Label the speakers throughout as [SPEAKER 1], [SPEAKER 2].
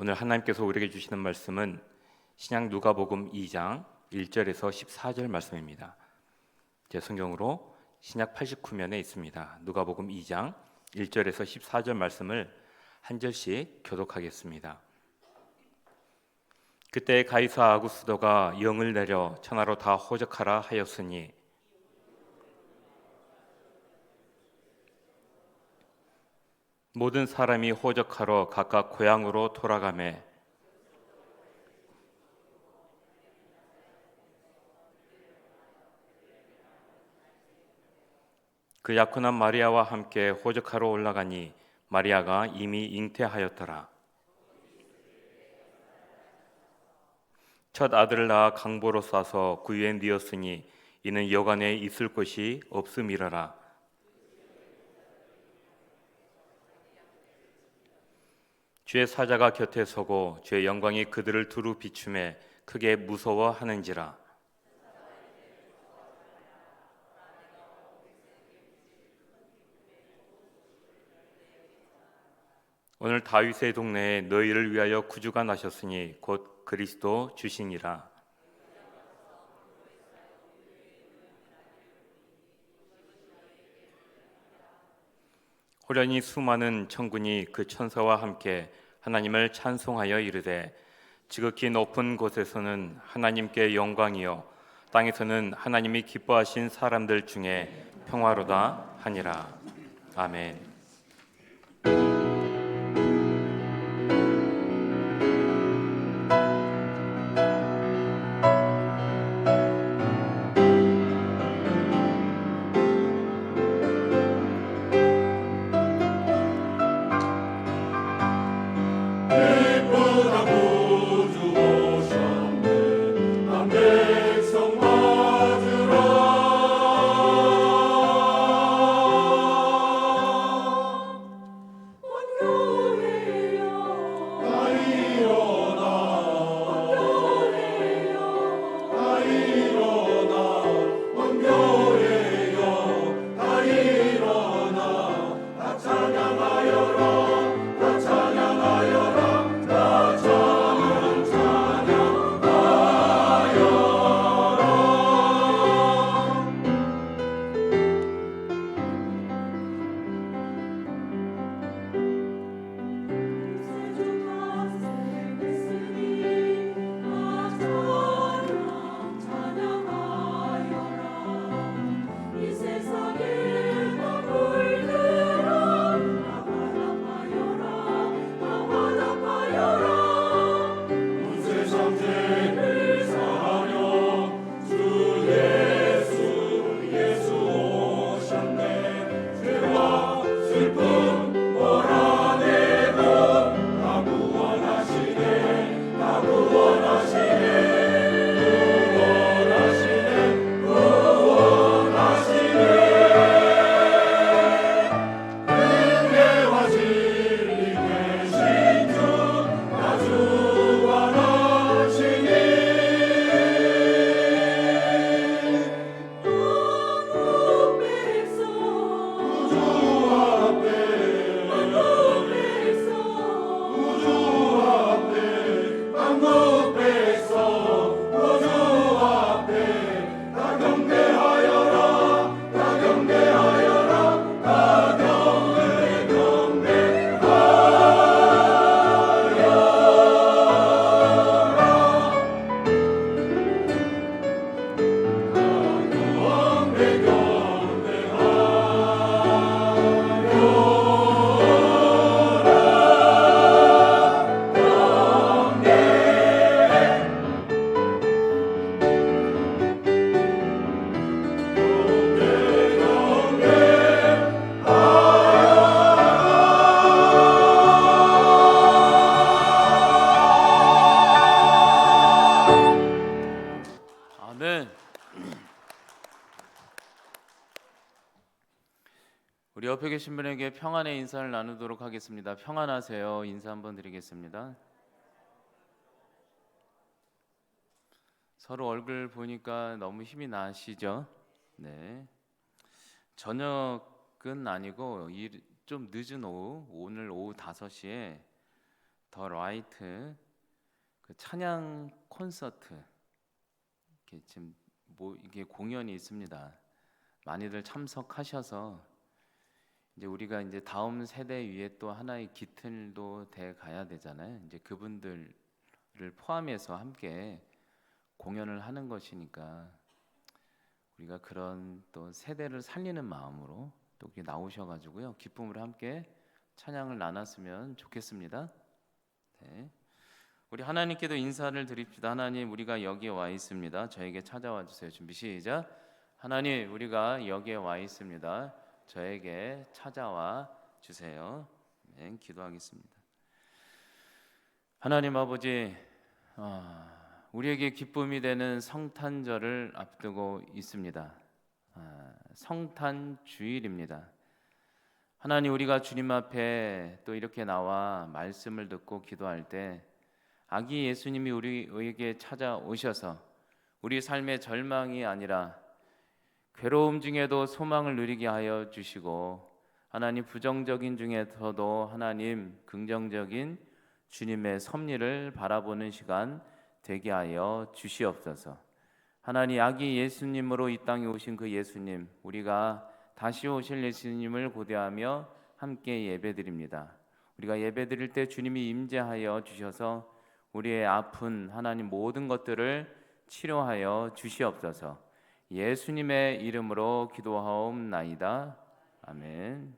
[SPEAKER 1] 오늘 하나님께서 우리에게 주시는 말씀은 신약 누가복음 2장 1절에서 14절 말씀입니다. 제 성경으로 신약 89면에 있습니다. 누가복음 2장 1절에서 14절 말씀을 한 절씩 교독하겠습니다. 그때 가이사 아구스도가 영을 내려 천하로 다 호적하라 하였으니 모든 사람이 호적하러 각각 고향으로 돌아가매 그 약혼한 마리아와 함께 호적하러 올라가니 마리아가 이미 잉태하였더라. 첫 아들을 낳아 강보로 싸서 구유에 뉘었으니 이는 여관에 있을 곳이 없음이러라. 주의 사자가 곁에 서고 주의 영광이 그들을 두루 비추매 크게 무서워하는지라. 오늘 다윗의 동네에 너희를 위하여 구주가 나셨으니 곧 그리스도 주시니라. 호련히 수많은 천군이 그 천사와 함께 하나님을 찬송하여 이르되 지극히 높은 곳에서는 하나님께 영광이요 땅에서는 하나님이 기뻐하신 사람들 중에 평화로다 하니라. 아멘.
[SPEAKER 2] 우리 옆에 계신 분에게 평안의 인사를 나누도록 하겠습니다. 평안하세요. 인사 한번 드리겠습니다. 서로 얼굴 보니까 너무 힘이 나시죠? 네. 저녁은 아니고 좀 늦은 오후, 오늘 오후 5시에 더 라이트 그 찬양 콘서트 이렇게 지금 이게 공연이 있습니다. 많이들 참석하셔서 이제 우리가 이제 다음 세대 위에 또 하나의 기틀도 돼 가야 되잖아요. 이제 그분들을 포함해서 함께 공연을 하는 것이니까 우리가 그런 또 세대를 살리는 마음으로 또 이렇게 나오셔가지고요 기쁨으로 함께 찬양을 나눴으면 좋겠습니다. 네. 우리 하나님께도 인사를 드립시다. 하나님, 우리가 여기에 와 있습니다. 저에게 찾아와 주세요. 준비 시작. 하나님, 우리가 여기에 와 있습니다. 저에게 찾아와 주세요. 네, 기도하겠습니다. 하나님 아버지, 우리에게 기쁨이 되는 성탄절을 앞두고 있습니다. 성탄 주일입니다. 하나님, 우리가 주님 앞에 또 이렇게 나와 말씀을 듣고 기도할 때 아기 예수님이 우리에게 찾아오셔서 우리 삶의 절망이 아니라 괴로움 중에도 소망을 누리게 하여 주시고, 하나님 부정적인 중에서도 하나님 긍정적인 주님의 섭리를 바라보는 시간 되게 하여 주시옵소서. 하나님, 아기 예수님으로 이 땅에 오신 그 예수님, 우리가 다시 오실 예수님을 고대하며 함께 예배드립니다. 우리가 예배드릴 때 주님이 임재하여 주셔서 우리의 아픈 하나님 모든 것들을 치료하여 주시옵소서. 예수님의 이름으로 기도하옵나이다. 아멘.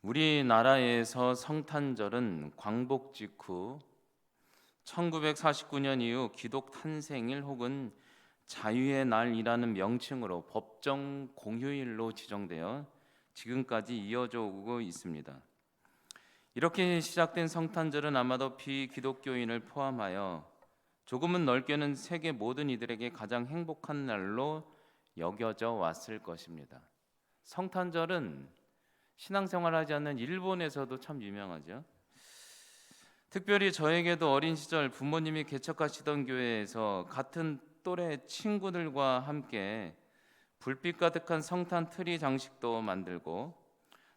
[SPEAKER 2] 우리나라에서 성탄절은 광복 직후 1949년 이후 기독 탄생일 혹은 자유의 날이라는 명칭으로 법정 공휴일로 지정되어 지금까지 이어져 오고 있습니다. 이렇게 시작된 성탄절은 아마도 비기독교인을 포함하여 조금은 넓게는 세계 모든 이들에게 가장 행복한 날로 여겨져 왔을 것입니다. 성탄절은 신앙생활하지 않는 일본에서도 참 유명하죠. 특별히 저에게도 어린 시절 부모님이 개척하시던 교회에서 같은 또래 친구들과 함께 불빛 가득한 성탄 트리 장식도 만들고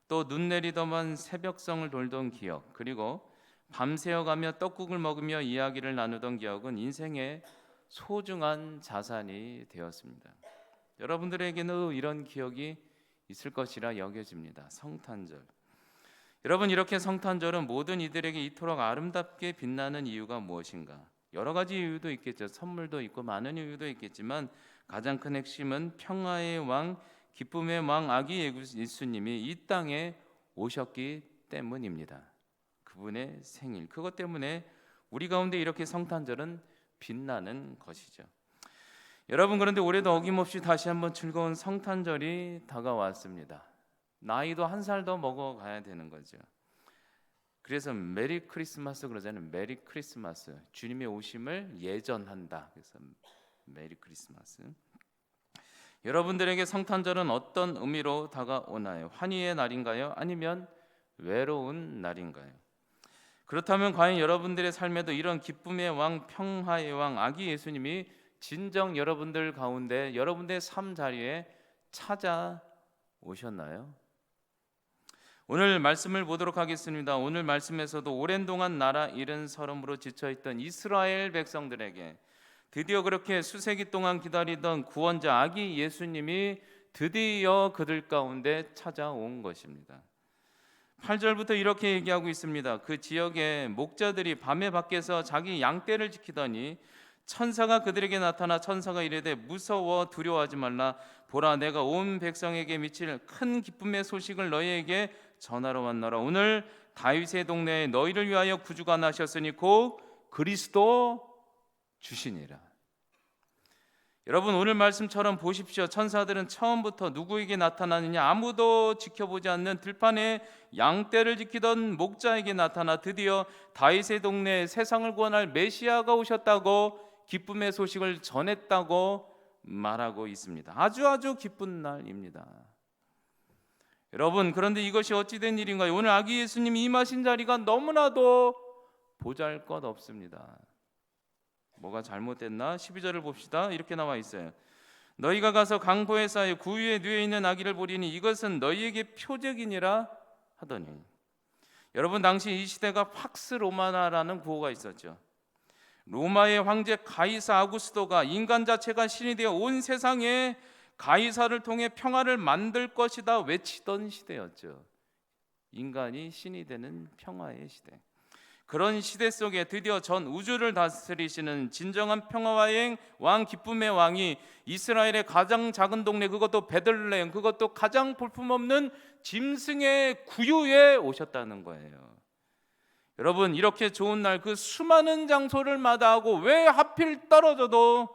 [SPEAKER 2] 또 눈 내리더만 새벽성을 돌던 기억, 그리고 밤새워가며 떡국을 먹으며 이야기를 나누던 기억은 인생의 소중한 자산이 되었습니다. 여러분들에게는 이런 기억이 있을 것이라 여겨집니다. 성탄절. 여러분, 이렇게 성탄절은 모든 이들에게 이토록 아름답게 빛나는 이유가 무엇인가? 여러 가지 이유도 있겠죠. 선물도 있고 많은 이유도 있겠지만 가장 큰 핵심은 평화의 왕, 기쁨의 왕 아기 예수님이 이 땅에 오셨기 때문입니다. 그분의 생일, 그것 때문에 우리 가운데 이렇게 성탄절은 빛나는 것이죠. 여러분, 그런데 올해도 어김없이 다시 한번 즐거운 성탄절이 다가왔습니다. 나이도 한 살 더 먹어가야 되는 거죠. 그래서 메리 크리스마스 그러잖아요. 메리 크리스마스, 주님의 오심을 예전한다. 그래서 메리 크리스마스. 여러분들에게 성탄절은 어떤 의미로 다가오나요? 환희의 날인가요? 아니면 외로운 날인가요? 그렇다면 과연 여러분들의 삶에도 이런 기쁨의 왕, 평화의 왕 아기 예수님이 진정 여러분들 가운데, 여러분들의 삶 자리에 찾아오셨나요? 오늘 말씀을 보도록 하겠습니다. 오늘 말씀에서도 오랜 동안 나라 잃은 서름으로 지쳐있던 이스라엘 백성들에게 드디어 그렇게 수세기 동안 기다리던 구원자 아기 예수님이 드디어 그들 가운데 찾아온 것입니다. 8절부터 이렇게 얘기하고 있습니다. 그 지역의 목자들이 밤에 밖에서 자기 양떼를 지키더니 천사가 그들에게 나타나 천사가 이르되 무서워 두려워하지 말라. 보라, 내가 온 백성에게 미칠 큰 기쁨의 소식을 너희에게 전하러 왔노라. 오늘 다윗의 동네에 너희를 위하여 구주가 나셨으니 곧 그리스도 주시니라. 여러분, 오늘 말씀처럼 보십시오. 천사들은 처음부터 누구에게 나타나느냐? 아무도 지켜보지 않는 들판에 양떼를 지키던 목자에게 나타나 드디어 다윗의 동네에 세상을 구원할 메시아가 오셨다고 기쁨의 소식을 전했다고 말하고 있습니다. 아주 기쁜 날입니다. 여러분, 그런데 이것이 어찌된 일인가요? 오늘 아기 예수님이 임하신 자리가 너무나도 보잘것없습니다. 뭐가 잘못됐나? 12절을 봅시다. 이렇게 나와 있어요. 너희가 가서 강보에 쌓여 구유에 누워 있는 아기를 보리니 이것은 너희에게 표적이니라 하더니. 여러분, 당시 이 시대가 팍스 로마나라는 구호가 있었죠. 로마의 황제 가이사 아구스토가 인간 자체가 신이 되어 온 세상에 가이사를 통해 평화를 만들 것이다 외치던 시대였죠. 인간이 신이 되는 평화의 시대. 그런 시대 속에 드디어 전 우주를 다스리시는 진정한 평화의 왕, 기쁨의 왕이 이스라엘의 가장 작은 동네, 그것도 베들레헴, 그것도 가장 볼품없는 짐승의 구유에 오셨다는 거예요. 여러분, 이렇게 좋은 날 그 수많은 장소를 마다하고 왜 하필 떨어져도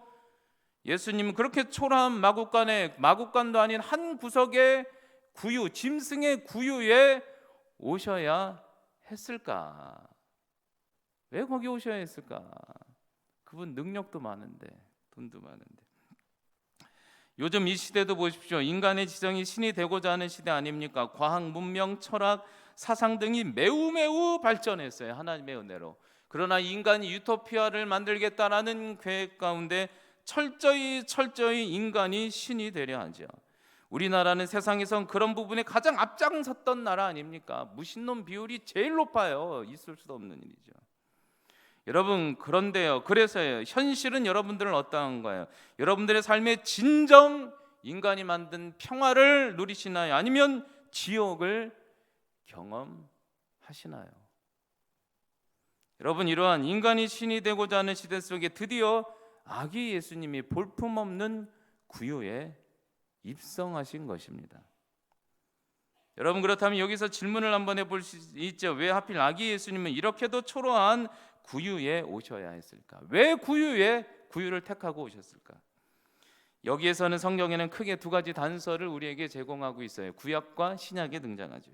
[SPEAKER 2] 예수님은 그렇게 초라한 마국간도 아닌 한 구석의 구유, 짐승의 구유에 오셔야 했을까? 왜 거기 오셔야 했을까? 그분 능력도 많은데, 돈도 많은데. 요즘 이 시대도 보십시오. 인간의 지성이 신이 되고자 하는 시대 아닙니까? 과학, 문명, 철학, 사상 등이 매우 발전했어요. 하나님의 은혜로. 그러나 인간이 유토피아를 만들겠다라는 계획 가운데 철저히 인간이 신이 되려 하죠. 우리나라는 세상에선 그런 부분에 가장 앞장섰던 나라 아닙니까? 무신론 비율이 제일 높아요. 있을 수도 없는 일이죠. 여러분, 그런데요, 그래서요, 현실은 여러분들은 어떠한 거예요? 여러분들의 삶의 진정 인간이 만든 평화를 누리시나요? 아니면 지옥을 경험하시나요? 여러분, 이러한 인간이 신이 되고자 하는 시대 속에 드디어 아기 예수님이 볼품없는 구유에 입성하신 것입니다. 여러분, 그렇다면 여기서 질문을 한번 해볼 수 있죠. 왜 하필 아기 예수님은 이렇게도 초라한 구유에 오셔야 했을까? 왜 구유를 택하고 오셨을까? 여기에서는 성경에는 크게 두 가지 단서를 우리에게 제공하고 있어요. 구약과 신약에 등장하죠.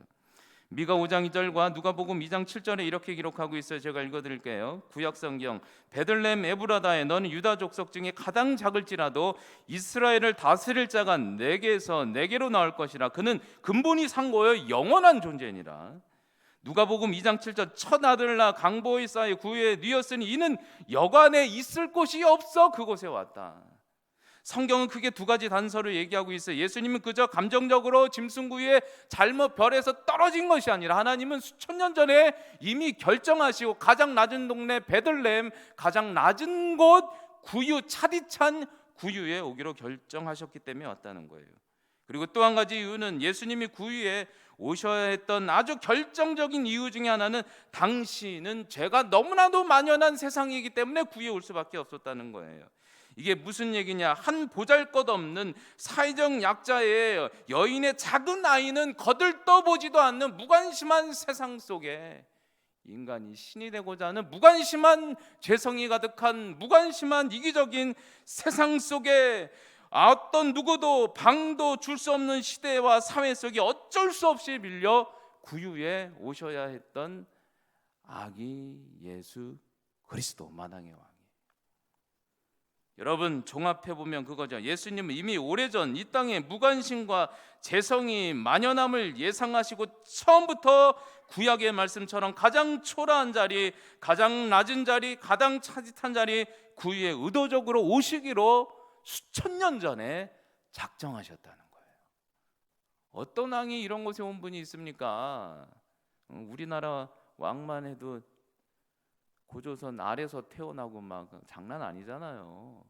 [SPEAKER 2] 미가 5장 2절과 누가복음 2장 7절에 이렇게 기록하고 있어요. 제가 읽어드릴게요. 구약 성경. 베들레헴 에브라다에 너는 유다 족속 중에 가장 작을지라도 이스라엘을 다스릴 자가 내게서 내게로 나올 것이라. 그는 근본이 상고여 영원한 존재니라. 누가복음 2장 7절 첫 아들 낳아 강보에 쌓여 구유에 누웠으니 이는 여관에 있을 곳이 없어 그곳에 왔다. 성경은 크게 두 가지 단서를 얘기하고 있어요. 예수님은 그저 감정적으로 짐승구유에 잘못 별에서 떨어진 것이 아니라 하나님은 수천 년 전에 이미 결정하시고 가장 낮은 동네 베들레헴, 가장 낮은 곳 구유, 차디찬 구유에 오기로 결정하셨기 때문에 왔다는 거예요. 그리고 또 한 가지 이유는 예수님이 구유에 오셔야 했던 아주 결정적인 이유 중에 하나는 당시는 죄가 너무나도 만연한 세상이기 때문에 구유에 올 수밖에 없었다는 거예요. 이게 무슨 얘기냐? 한 보잘것없는 사회적 약자의 여인의 작은 아이는 거들떠보지도 않는 무관심한 세상 속에 인간이 신이 되고자 하는 무관심한 죄성이 가득한 무관심한 이기적인 세상 속에 어떤 누구도 방도 줄 수 없는 시대와 사회 속에 어쩔 수 없이 밀려 구유에 오셔야 했던 아기 예수 그리스도 만왕의 왕. 여러분, 종합해보면 그거죠. 예수님은 이미 오래전 이 땅에 무관심과 재성이 만연함을 예상하시고 처음부터 구약의 말씀처럼 가장 초라한 자리, 가장 낮은 자리, 가장 차짓한 자리 구유에 의도적으로 오시기로 수천 년 전에 작정하셨다는 거예요. 어떤 왕이 이런 곳에 온 분이 있습니까? 우리나라 왕만 해도 고조선 아래서 태어나고 막 장난 아니잖아요.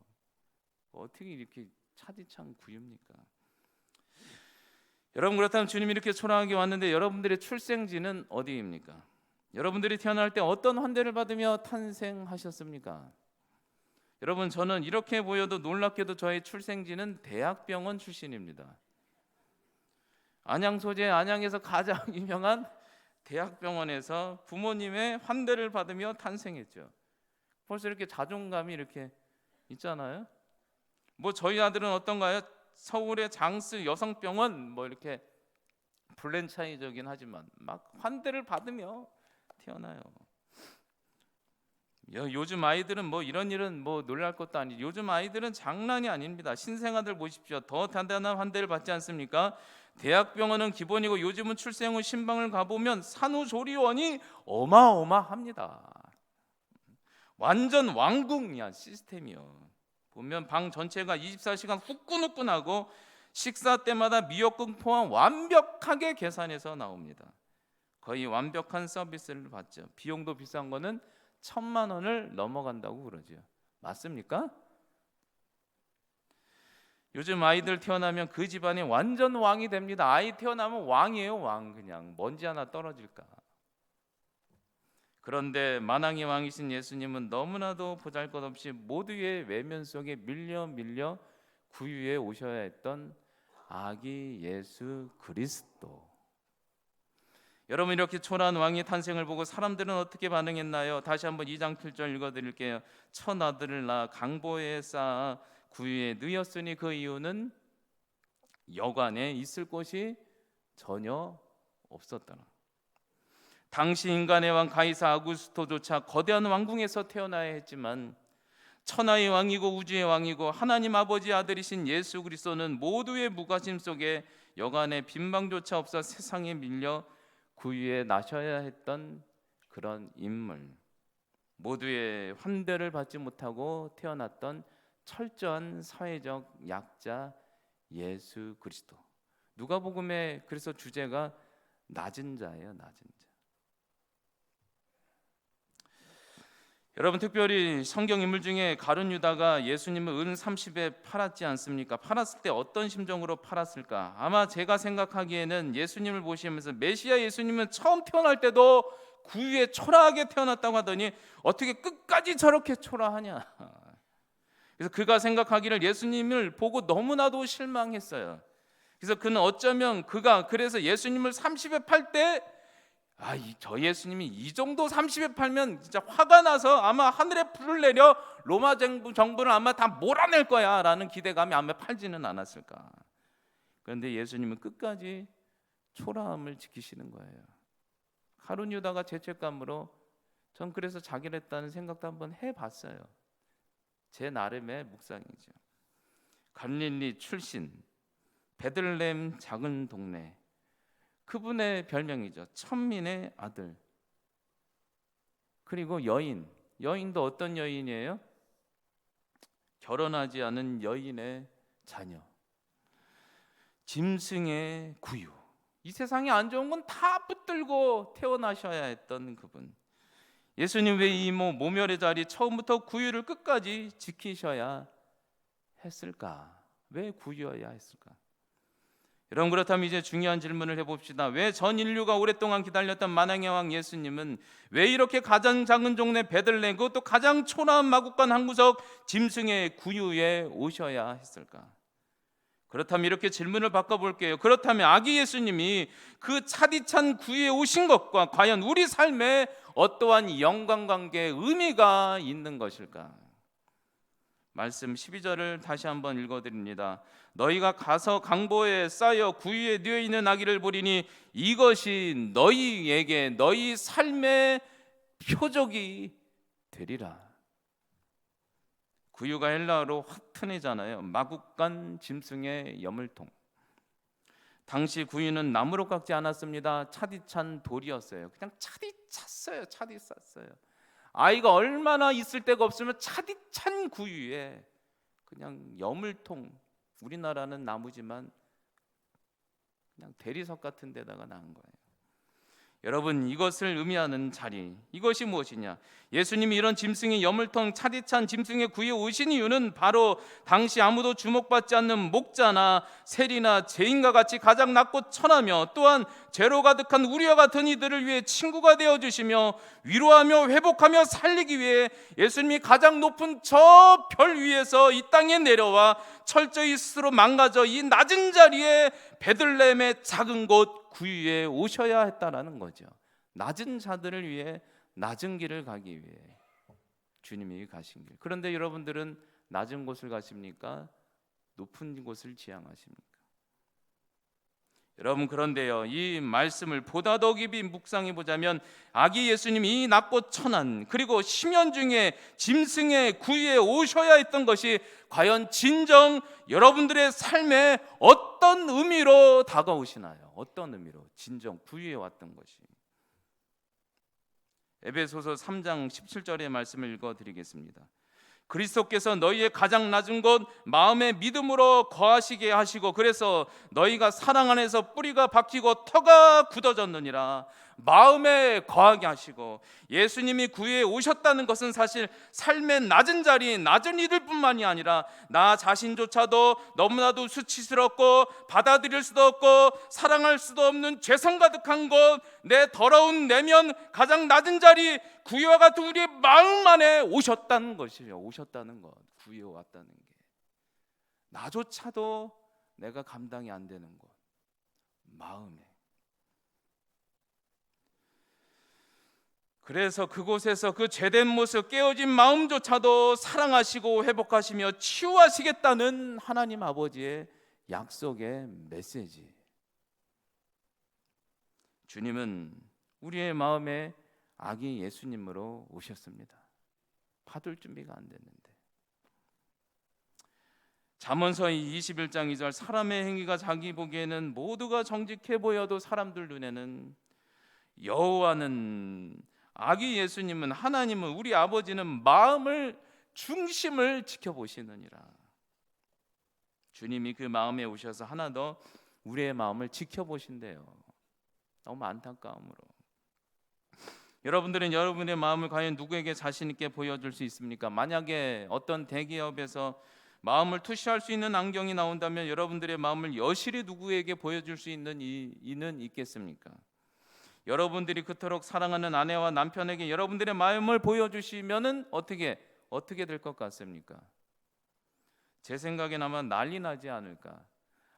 [SPEAKER 2] 어떻게 이렇게 차디찬 구유입니까? 여러분, 그렇다면 주님이 이렇게 초라하게 왔는데 여러분들의 출생지는 어디입니까? 여러분들이 태어날 때 어떤 환대를 받으며 탄생하셨습니까? 여러분, 저는 이렇게 보여도 놀랍게도 저의 출생지는 대학병원 출신입니다. 안양 소재 안양에서 가장 유명한 대학병원에서 부모님의 환대를 받으며 탄생했죠. 벌써 이렇게 자존감이 이렇게 있잖아요. 뭐 저희 아들은 어떤가요? 서울의 장스 여성병원 뭐 이렇게 프랜차이즈이긴 하지만 막 환대를 받으며 태어나요. 요즘 아이들은 뭐 이런 일은 뭐 놀랄 것도 아니죠. 요즘 아이들은 장난이 아닙니다. 신생아들 보십시오. 더 단단한 환대를 받지 않습니까? 대학병원은 기본이고 요즘은 출생 후 신방을 가보면 산후조리원이 어마어마합니다. 완전 왕궁이야, 시스템이요. 보면 방 전체가 24시간 후끈후끈하고 식사 때마다 미역국 포함 완벽하게 계산해서 나옵니다. 거의 완벽한 서비스를 받죠. 비용도 비싼 거는 1,000만 원을 넘어간다고 그러죠. 맞습니까? 요즘 아이들 태어나면 그 집안이 완전 왕이 됩니다. 아이 태어나면 왕이에요, 왕. 그냥 먼지 하나 떨어질까. 그런데 만왕의 왕이신 예수님은 너무나도 보잘것없이 모두의 외면 속에 밀려 구유에 오셔야 했던 아기 예수 그리스도. 여러분, 이렇게 초라한 왕의 탄생을 보고 사람들은 어떻게 반응했나요? 다시 한번 2장 7절 읽어드릴게요. 첫 아들을 낳아 강보에 쌓아 구유에 누였으니 그 이유는 여관에 있을 곳이 전혀 없었더라. 당시 인간의 왕 가이사 아구스토조차 거대한 왕궁에서 태어나야 했지만 천하의 왕이고 우주의 왕이고 하나님 아버지 아들이신 예수 그리스도는 모두의 무관심 속에 여간의 빈방조차 없어 세상에 밀려 구유에 나셔야 했던 그런 인물, 모두의 환대를 받지 못하고 태어났던 철저한 사회적 약자 예수 그리스도. 누가복음의 그래서 주제가 낮은 자예요, 낮은 자. 여러분, 특별히 성경 인물 중에 가룟 유다가 예수님을 은 30에 팔았지 않습니까? 팔았을 때 어떤 심정으로 팔았을까? 아마 제가 생각하기에는 예수님을 보시면서 메시아 예수님은 처음 태어날 때도 구유에 초라하게 태어났다고 하더니 어떻게 끝까지 저렇게 초라하냐? 그래서 그가 생각하기를 예수님을 보고 너무나도 실망했어요. 그래서 그는 어쩌면 그래서 예수님을 30에 팔 때 저 예수님이 이 정도 30에 팔면 진짜 화가 나서 아마 하늘에 불을 내려 로마 정부를 아마 다 몰아낼 거야 라는 기대감이 아마 팔지는 않았을까. 그런데 예수님은 끝까지 초라함을 지키시는 거예요. 가룟 유다가 죄책감으로 전 그래서 자기를 했다는 생각도 한번 해봤어요. 제 나름의 묵상이죠. 갈릴리 출신, 베들레헴 작은 동네, 그분의 별명이죠. 천민의 아들. 그리고 여인도 어떤 여인이에요? 결혼하지 않은 여인의 자녀. 짐승의 구유. 이 세상에 안 좋은 건 다 붙들고 태어나셔야 했던 그분. 예수님 왜 이 모멸의 자리 처음부터 구유를 끝까지 지키셔야 했을까? 왜 구유여야 했을까? 여러분, 그렇다면 이제 중요한 질문을 해봅시다. 왜 전 인류가 오랫동안 기다렸던 만왕의 왕 예수님은 왜 이렇게 가장 작은 동네 베들레헴, 그것도 가장 초라한 마구간 한 구석 짐승의 구유에 오셔야 했을까? 그렇다면 이렇게 질문을 바꿔볼게요. 그렇다면 아기 예수님이 그 차디찬 구유에 오신 것과 과연 우리 삶에 어떠한 영광관계의 의미가 있는 것일까? 말씀 12절을 다시 한번 읽어드립니다. 너희가 가서 강보에 쌓여 구유에 누워 있는 아기를 보리니 이것이 너희에게 너희 삶의 표적이 되리라. 구유가 헬라어로 화트네잖아요. 마구간 짐승의 여물통. 당시 구유는 나무로 깎지 않았습니다. 차디찬 돌이었어요. 그냥 차디찼어요. 차디쌌어요. 아이가 얼마나 있을 데가 없으면 차디찬 구유에 그냥 여물통, 우리나라는 나무지만 그냥 대리석 같은 데다가 낳은 거예요. 여러분, 이것을 의미하는 자리, 이것이 무엇이냐? 예수님이 이런 짐승의 여물통, 차디찬 짐승의 구유에 오신 이유는 바로 당시 아무도 주목받지 않는 목자나 세리나 죄인과 같이 가장 낮고 천하며 또한 죄로 가득한 우리와 같은 이들을 위해 친구가 되어주시며 위로하며 회복하며 살리기 위해 예수님이 가장 높은 저 별 위에서 이 땅에 내려와 철저히 스스로 망가져 이 낮은 자리에 베들레헴의 작은 곳 구유에 오셔야 했다라는 거죠. 낮은 자들을 위해 낮은 길을 가기 위해 주님이 가신 길. 그런데 여러분들은 낮은 곳을 가십니까? 높은 곳을 지향하십니까? 여러분, 그런데요, 이 말씀을 보다 더 깊이 묵상해 보자면 아기 예수님이 이 낮고 천한 그리고 심연 중에 짐승의 구유에 오셔야 했던 것이 과연 진정 여러분들의 삶에 어떤 의미로 다가오시나요? 어떤 의미로 진정 구유에 왔던 것이. 에베소서 3장 17절의 말씀을 읽어드리겠습니다. 그리스도께서 너희의 가장 낮은 곳 마음의 믿음으로 거하시게 하시고, 그래서 너희가 사랑 안에서 뿌리가 박히고 터가 굳어졌느니라. 마음에 거하게 하시고, 예수님이 구유에 오셨다는 것은 사실 삶의 낮은 자리, 낮은 이들뿐만이 아니라 나 자신조차도 너무나도 수치스럽고 받아들일 수도 없고 사랑할 수도 없는 죄성 가득한 곳, 내 더러운 내면 가장 낮은 자리, 구유와 같은 우리의 마음 안에 오셨다는 것이에요. 오셨다는 것, 구유에 왔다는 게 나조차도 내가 감당이 안 되는 곳, 마음에. 그래서 그곳에서 그 죄된 모습, 깨어진 마음조차도 사랑하시고 회복하시며 치유하시겠다는 하나님 아버지의 약속의 메시지. 주님은 우리의 마음에 아기 예수님으로 오셨습니다. 받을 준비가 안 됐는데. 잠언서 21장 2절, 사람의 행위가 자기 보기에는 모두가 정직해 보여도 사람들 눈에는 여호와는, 아기 예수님은, 하나님은, 우리 아버지는 마음을, 중심을 지켜보시느니라. 주님이 그 마음에 오셔서 하나 더 우리의 마음을 지켜보신대요. 너무 안타까움으로. 여러분들은 여러분의 마음을 과연 누구에게 자신 있게 보여줄 수 있습니까? 만약에 어떤 대기업에서 마음을 투시할 수 있는 안경이 나온다면 여러분들의 마음을 여실히 누구에게 보여줄 수 있는 이는 있겠습니까? 여러분들이 그토록 사랑하는 아내와 남편에게 여러분들의 마음을 보여주시면은 어떻게 될 것 같습니까? 제 생각엔 아마 난리 나지 않을까.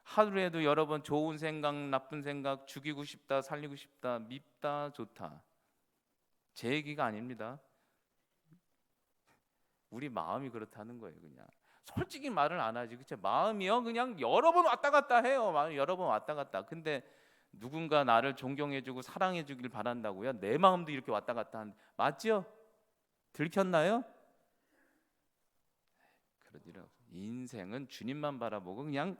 [SPEAKER 2] 하루에도 여러 번 좋은 생각, 나쁜 생각, 죽이고 싶다, 살리고 싶다, 밉다, 좋다. 제 얘기가 아닙니다. 우리 마음이 그렇다는 거예요. 그냥 솔직히 말을 안 하지. 그쵸? 마음이요, 그냥 여러 번 왔다 갔다 해요. 마음이 여러 번 왔다 갔다. 근데 누군가 나를 존경해주고 사랑해주길 바란다고요? 내 마음도 이렇게 왔다 갔다 하는데 맞죠? 들켰나요? 그러지라. 인생은 주님만 바라보고 그냥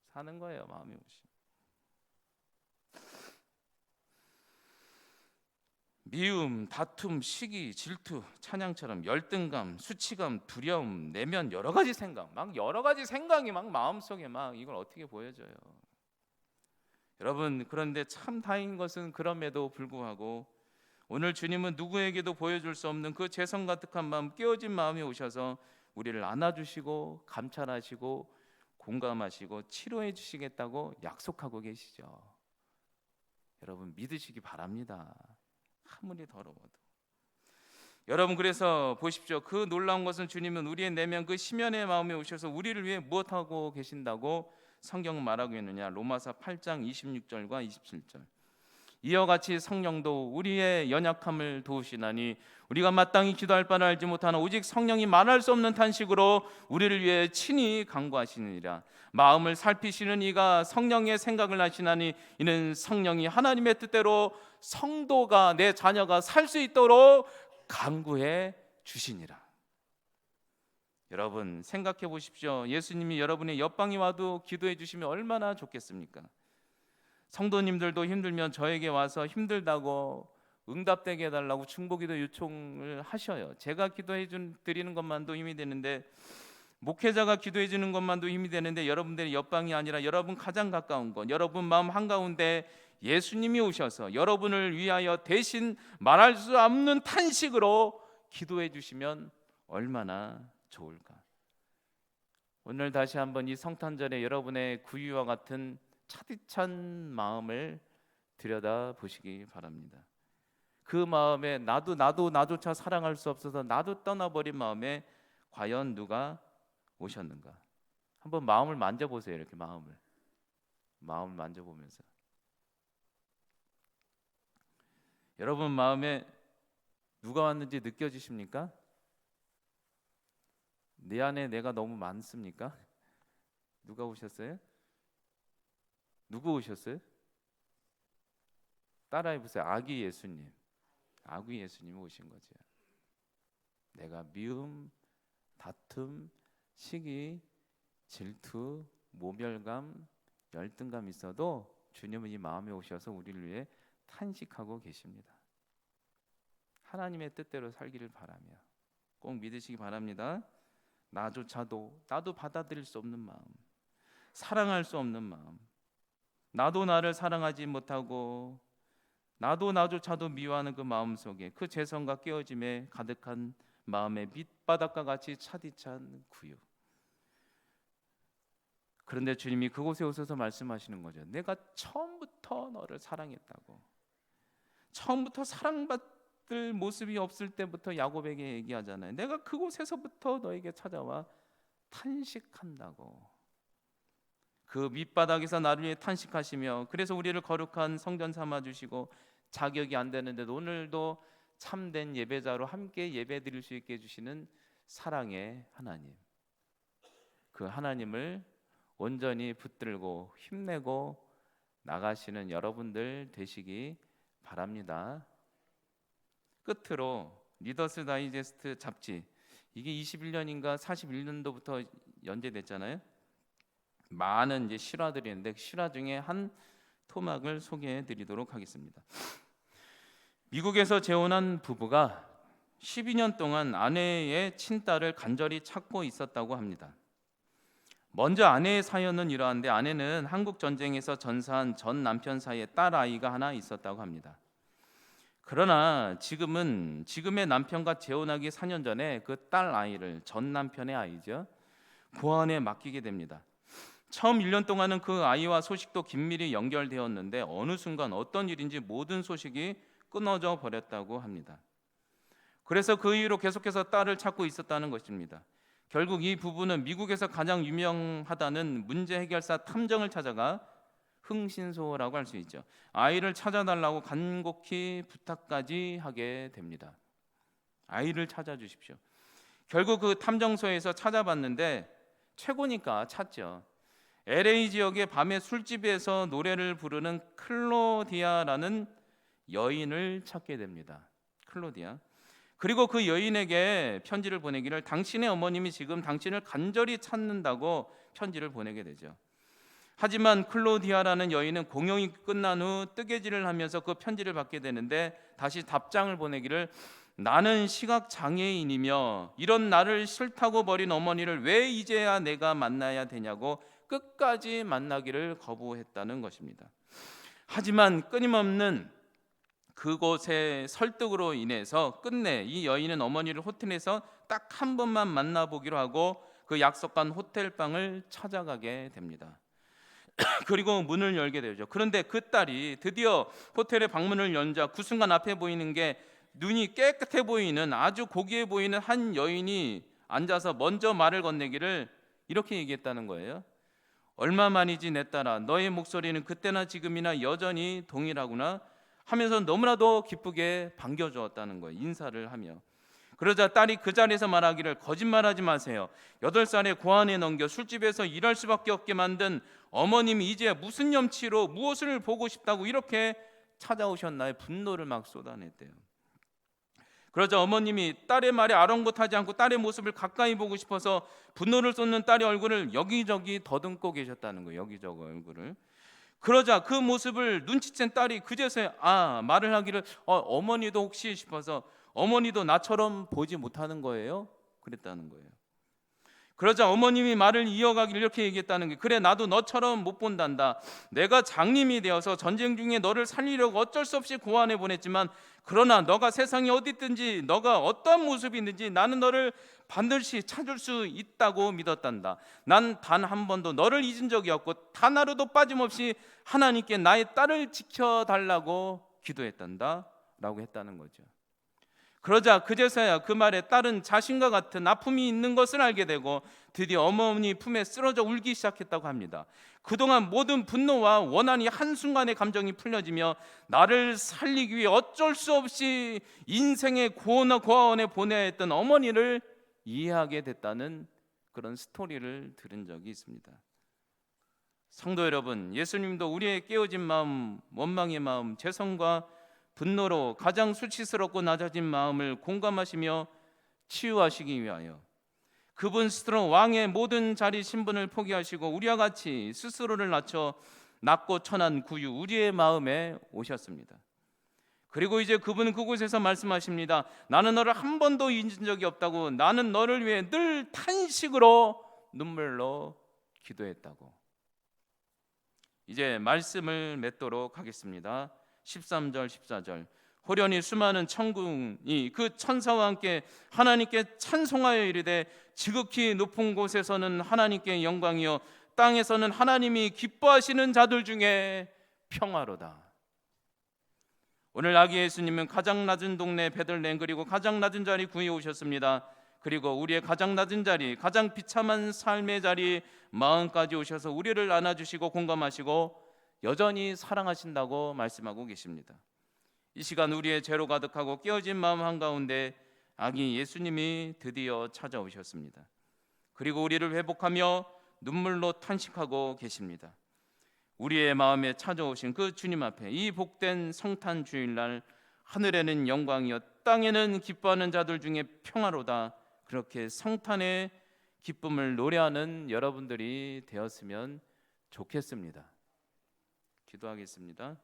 [SPEAKER 2] 사는 거예요. 마음이 오시. 미움, 다툼, 시기, 질투, 찬양처럼 열등감, 수치감, 두려움, 내면 여러 가지 생각, 막 여러 가지 생각이 막 마음속에 막 이걸 어떻게 보여줘요? 여러분, 그런데 참 다행인 것은 그럼에도 불구하고 오늘 주님은 누구에게도 보여줄 수 없는 그 죄성 가득한 마음, 깨어진 마음이 오셔서 우리를 안아주시고 감찰하시고 공감하시고 치료해 주시겠다고 약속하고 계시죠. 여러분 믿으시기 바랍니다. 아무리 더러워도. 여러분, 그래서 보십시오. 그 놀라운 것은 주님은 우리의 내면 그 심연의 마음에 오셔서 우리를 위해 무엇하고 계신다고 성경은 말하고 있느냐. 로마서 8장 26절과 27절. 이와 같이 성령도 우리의 연약함을 도우시나니 우리가 마땅히 기도할 바를 알지 못하나 오직 성령이 말할 수 없는 탄식으로 우리를 위해 친히 간구하시느니라. 마음을 살피시는 이가 성령의 생각을 하시나니 이는 성령이 하나님의 뜻대로 성도가, 내 자녀가 살 수 있도록 간구해 주시니라. 여러분 생각해 보십시오. 예수님이 여러분의 옆방에 와도 기도해 주시면 얼마나 좋겠습니까? 성도님들도 힘들면 저에게 와서 힘들다고 응답되게 해달라고 중보기도 요청을 하셔요. 제가 기도해 드리는 것만도 힘이 되는데, 목회자가 기도해 주는 것만도 힘이 되는데, 여러분들의 옆방이 아니라 여러분 가장 가까운 곳, 여러분 마음 한가운데 예수님이 오셔서 여러분을 위하여 대신 말할 수 없는 탄식으로 기도해 주시면 얼마나 좋을까. 오늘 다시 한번 이 성탄절에 여러분의 구유와 같은 차디찬 마음을 들여다 보시기 바랍니다. 그 마음에 나조차 사랑할 수 없어서 나도 떠나버린 마음에 과연 누가 오셨는가? 한번 마음을 만져보세요. 이렇게 마음을 만져보면서 여러분 마음에 누가 왔는지 느껴지십니까? 내 안에 내가 너무 많습니까? 누가 오셨어요? 누구 오셨어요? 따라해보세요. 아기 예수님. 아기 예수님이 오신 거죠. 내가 미움, 다툼, 시기, 질투, 모멸감, 열등감 있어도 주님은 이 마음에 오셔서 우리를 위해 탄식하고 계십니다. 하나님의 뜻대로 살기를 바라며 꼭 믿으시기 바랍니다. 나조차도 나도 받아들일 수 없는 마음, 사랑할 수 없는 마음, 나도 나를 사랑하지 못하고 나도 나조차도 미워하는 그 마음 속에 그 죄성과 깨어짐에 가득한 마음의 밑바닥과 같이 차디찬 구유. 그런데 주님이 그곳에 오셔서 말씀하시는 거죠. 내가 처음부터 너를 사랑했다고. 처음부터 사랑받을 모습이 없을 때부터 야곱에게 얘기하잖아요. 내가 그곳에서부터 너에게 찾아와 탄식한다고. 그 밑바닥에서 나를 위해 탄식하시며, 그래서 우리를 거룩한 성전 삼아 주시고, 자격이 안 되는데도 오늘도 참된 예배자로 함께 예배 드릴 수 있게 해주시는 사랑의 하나님, 그 하나님을 온전히 붙들고 힘내고 나가시는 여러분들 되시기 바랍니다. 끝으로 리더스 다이제스트 잡지, 이게 21년인가 41년도부터 연재됐잖아요. 많은 이제 실화들이 있는데 실화 중에 한 토막을 소개해 드리도록 하겠습니다. 미국에서 재혼한 부부가 12년 동안 아내의 친딸을 간절히 찾고 있었다고 합니다. 먼저 아내의 사연은 이러한데, 아내는 한국 전쟁에서 전사한 전 남편 사이에 딸 아이가 하나 있었다고 합니다. 그러나 지금의 남편과 재혼하기 4년 전에 그 딸 아이를, 전 남편의 아이죠, 고아원에 맡기게 됩니다. 처음 1년 동안은 그 아이와 소식도 긴밀히 연결되었는데 어느 순간 어떤 일인지 모든 소식이 끊어져 버렸다고 합니다. 그래서 그 이후로 계속해서 딸을 찾고 있었다는 것입니다. 결국 이 부부는 미국에서 가장 유명하다는 문제 해결사 탐정을 찾아가 흥신소라고 할 수 있죠, 아이를 찾아달라고 간곡히 부탁까지 하게 됩니다. 아이를 찾아주십시오. 결국 그 탐정소에서 찾아봤는데 최고니까 찾죠. LA 지역의 밤에 술집에서 노래를 부르는 클로디아라는 여인을 찾게 됩니다. 클로디아. 그리고 그 여인에게 편지를 보내기를, 당신의 어머님이 지금 당신을 간절히 찾는다고 편지를 보내게 되죠. 하지만 클로디아라는 여인은 공연이 끝난 후 뜨개질을 하면서 그 편지를 받게 되는데 다시 답장을 보내기를, 나는 시각장애인이며 이런 나를 싫다고 버린 어머니를 왜 이제야 내가 만나야 되냐고 끝까지 만나기를 거부했다는 것입니다. 하지만 끊임없는 그곳의 설득으로 인해서 끝내 이 여인은 어머니를 호텔에서 딱 한 번만 만나보기로 하고 그 약속한 호텔방을 찾아가게 됩니다. 그리고 문을 열게 되죠. 그런데 그 딸이 드디어 호텔의 방문을 연자 그 순간 앞에 보이는 게 눈이 깨끗해 보이는, 아주 고귀해 보이는 한 여인이 앉아서 먼저 말을 건네기를 이렇게 얘기했다는 거예요. 얼마만이지 내 딸아, 너의 목소리는 그때나 지금이나 여전히 동일하구나 하면서 너무나도 기쁘게 반겨주었다는 거예요, 인사를 하며. 그러자 딸이 그 자리에서 말하기를, 거짓말하지 마세요. 8살에 고아원에 넘겨 술집에서 일할 수밖에 없게 만든 어머님이 이제 무슨 염치로 무엇을 보고 싶다고 이렇게 찾아오셨나요? 분노를 막 쏟아냈대요. 그러자 어머님이 딸의 말에 아랑곳하지 않고 딸의 모습을 가까이 보고 싶어서 분노를 쏟는 딸의 얼굴을 여기저기 더듬고 계셨다는 거예요. 여기저기 얼굴을. 그러자 그 모습을 눈치챈 딸이 그제서야 말을 하기를, 어머니도 혹시 싶어서, 어머니도 나처럼 보지 못하는 거예요? 그랬다는 거예요. 그러자 어머님이 말을 이어가기를 이렇게 얘기했다는 거예요. 그래, 나도 너처럼 못 본단다. 내가 장님이 되어서 전쟁 중에 너를 살리려고 어쩔 수 없이 고아원에 보냈지만, 그러나 너가 세상에 어디 있든지 너가 어떠한 모습이 있는지 나는 너를 반드시 찾을 수 있다고 믿었단다. 난 단 한 번도 너를 잊은 적이 없고 단 하루도 빠짐없이 하나님께 나의 딸을 지켜달라고 기도했단다 라고 했다는 거죠. 그러자 그제서야 그 말에 딸은 자신과 같은 아픔이 있는 것을 알게 되고 드디어 어머니 품에 쓰러져 울기 시작했다고 합니다. 그동안 모든 분노와 원한이 한순간에 감정이 풀려지며 나를 살리기 위해 어쩔 수 없이 인생의 고아원에 보내야 했던 어머니를 이해하게 됐다는 그런 스토리를 들은 적이 있습니다. 성도 여러분, 예수님도 우리의 깨어진 마음, 원망의 마음, 죄성과 분노로 가장 수치스럽고 낮아진 마음을 공감하시며 치유하시기 위하여 그분 스스로 왕의 모든 자리 신분을 포기하시고 우리와 같이 스스로를 낮춰 낮고 천한 구유 우리의 마음에 오셨습니다. 그리고 이제 그분은 그곳에서 말씀하십니다. 나는 너를 한 번도 잊은 적이 없다고. 나는 너를 위해 늘 탄식으로 눈물로 기도했다고. 이제 말씀을 맺도록 하겠습니다. 13절 14절. 호련히 수많은 천군이 그 천사와 함께 하나님께 찬송하여 이르되 지극히 높은 곳에서는 하나님께 영광이요 땅에서는 하나님이 기뻐하시는 자들 중에 평화로다. 오늘 아기 예수님은 가장 낮은 동네 베들레헴 그리고 가장 낮은 자리 구해 오셨습니다. 그리고 우리의 가장 낮은 자리, 가장 비참한 삶의 자리 마음까지 오셔서 우리를 안아주시고 공감하시고 여전히 사랑하신다고 말씀하고 계십니다. 이 시간 우리의 죄로 가득하고 깨어진 마음 한가운데 아기 예수님이 드디어 찾아오셨습니다. 그리고 우리를 회복하며 눈물로 탄식하고 계십니다. 우리의 마음에 찾아오신 그 주님 앞에 이 복된 성탄 주일날 하늘에는 영광이요 땅에는 기뻐하는 자들 중에 평화로다. 그렇게 성탄의 기쁨을 노래하는 여러분들이 되었으면 좋겠습니다. 기도하겠습니다.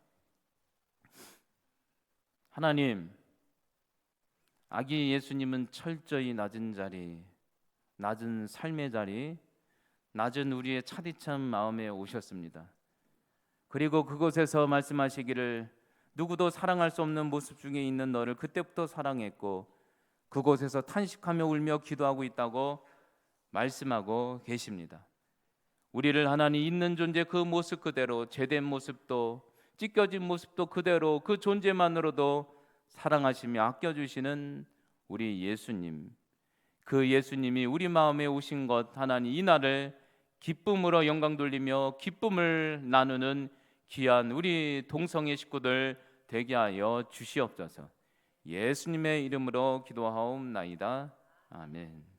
[SPEAKER 2] 하나님, 아기 예수님은 철저히 낮은 자리, 낮은 삶의 자리, 낮은 우리의 차디찬 마음에 오셨습니다. 그리고 그곳에서 말씀하시기를 누구도 사랑할 수 없는 모습 중에 있는 너를 그때부터 사랑했고 그곳에서 탄식하며 울며 기도하고 있다고 말씀하고 계십니다. 우리를 하나님 있는 존재 그 모습 그대로, 죄된 모습도 찢겨진 모습도 그대로 그 존재만으로도 사랑하시며 아껴주시는 우리 예수님, 그 예수님이 우리 마음에 오신 것 하나님 이 날을 기쁨으로 영광 돌리며 기쁨을 나누는 귀한 우리 동성애 식구들 되게 하여 주시옵소서. 예수님의 이름으로 기도하옵나이다. 아멘.